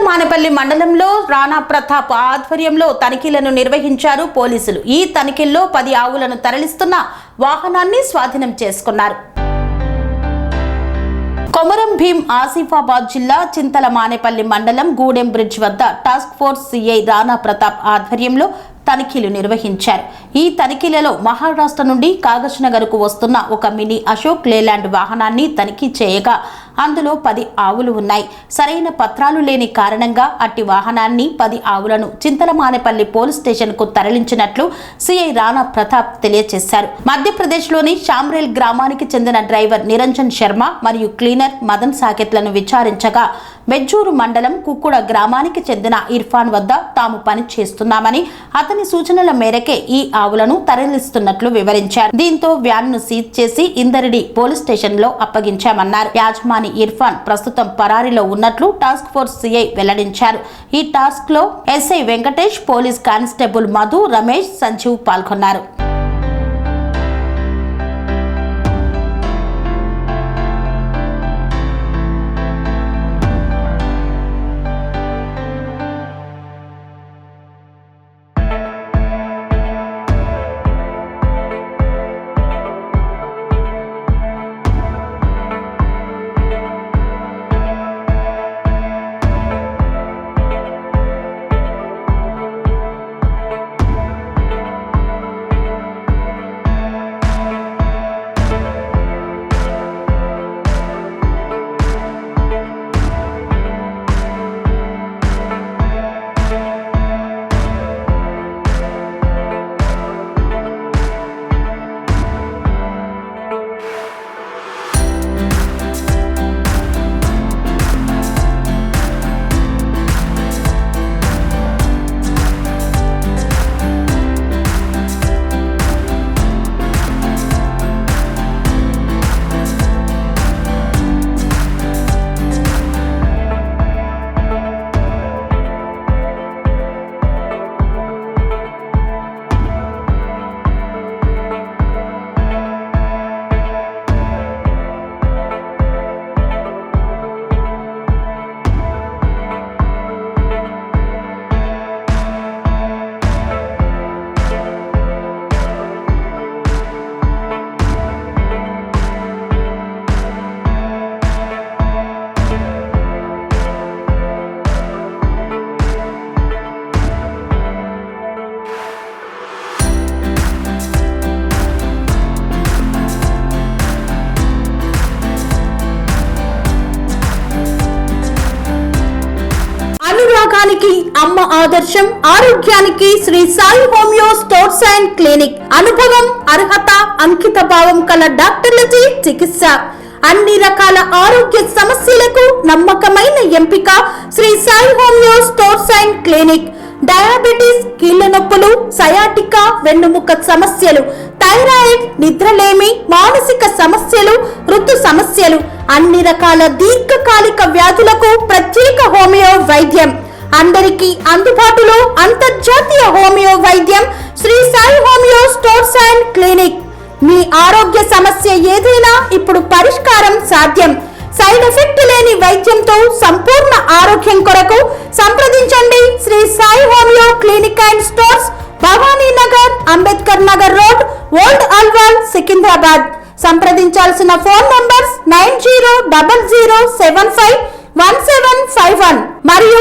చింతలమానేపల్లి మండలంలో రాణా ప్రతాప్ ఆధ్వర్యంలో తనిఖీలను నిర్వహించారు పోలీసులు. ఈ తనిఖీల్లో 10 ఆవులను తరలిస్తున్న వాహనాన్ని స్వాధీనం చేసుకున్నారు. కొమరం భీం ఆసిఫాబాద్ జిల్లా చింతలమానేపల్లి మండలం గూడెం బ్రిడ్జ్ వద్ద task force CI Rana Pratap ఆధ్వర్యంలో తనిఖీలు నిర్వహించారు. ఈ తనిఖీలలో మహారాష్ట్ర నుండి కాగజ్నగర్కు వస్తున్న ఒక మినీ అశోక్ లేలాండ్ వాహనాన్ని తనిఖీ చేయగా అందులో 10 ఆవులు ఉన్నాయి. సరైన పత్రాలు లేని కారణంగా అట్టి వాహనాన్ని 10 ఆవులను చింతలమానేపల్లి పోలీస్ స్టేషన్ కు తరలించినట్లు సిఐ రాణా ప్రతాప్ తెలియజేశారు. మధ్యప్రదేశ్లోని షామ్రేల్ గ్రామానికి చెందిన డ్రైవర్ నిరంజన్ శర్మ మరియు క్లీనర్ మదన్ సాకెత్లను విచారించగా మెజ్జూరు మండలం కుక్కుడ గ్రామానికి చెందిన ఇర్ఫాన్ వద్ద తాము పని చేస్తున్నామని అతని సూచనల మేరకే ఈ ఆవులను తరలిస్తున్నట్లు వివరించారు. దీంతో వ్యాన్ ను సీజ్ చేసి ఇందరిడి పోలీస్ స్టేషన్ లో అప్పగించామన్నారు. యాజమాని ఇర్ఫాన్ ప్రస్తుతం పరారీలో ఉన్నట్లు టాస్క్ ఫోర్స్ సిఐ వెల్లడించారు. ఈ టాస్క్ లో SI Venkatesh, police constable Madhu, Ramesh, Sanjeev పాల్గొన్నారు. అమ్మ ఆదర్శం, ఆరోగ్యానికి Shri Sai homeo stores and clinic. అనుభవం, అర్హత, అంకిత భావం కల డాక్టర్లచే చికిత్స. అన్ని రకాల ఆరోగ్య సమస్యలకు నమ్మకమైన ఎంపిక Shri Sai homeo stores and clinic. Diabetes, కీళ్ల నొప్పులు, సయాటికా, వెన్నుముక సమస్యలు, థైరాయిడ్, నిద్రలేమి, మానసిక సమస్యలు, ఋతు సమస్యలు, అన్ని రకాల దీర్ఘకాలిక వ్యాధులకు ప్రత్యేక హోమియో వైద్యం. అందరికీ అందుబాటులో అంతర్జాతీయ హోమియో వైద్యం Sri Sai homeo stores and clinic. మీ ఆరోగ్య సమస్య ఏదైనా ఇప్పుడు పరిష్కారం సాధ్యం. సైడ్ ఎఫెక్ట్ లేని వైద్యంతో సంపూర్ణ ఆరోగ్యం కొరకు సంప్రదించండి Sri Sai homeo clinic and stores, Bhavani Nagar, Ambedkar Nagar road, old Alwal, Secunderabad. సంప్రదించాల్సిన ఫోన్ నంబర్స్ 9000751751 మరియు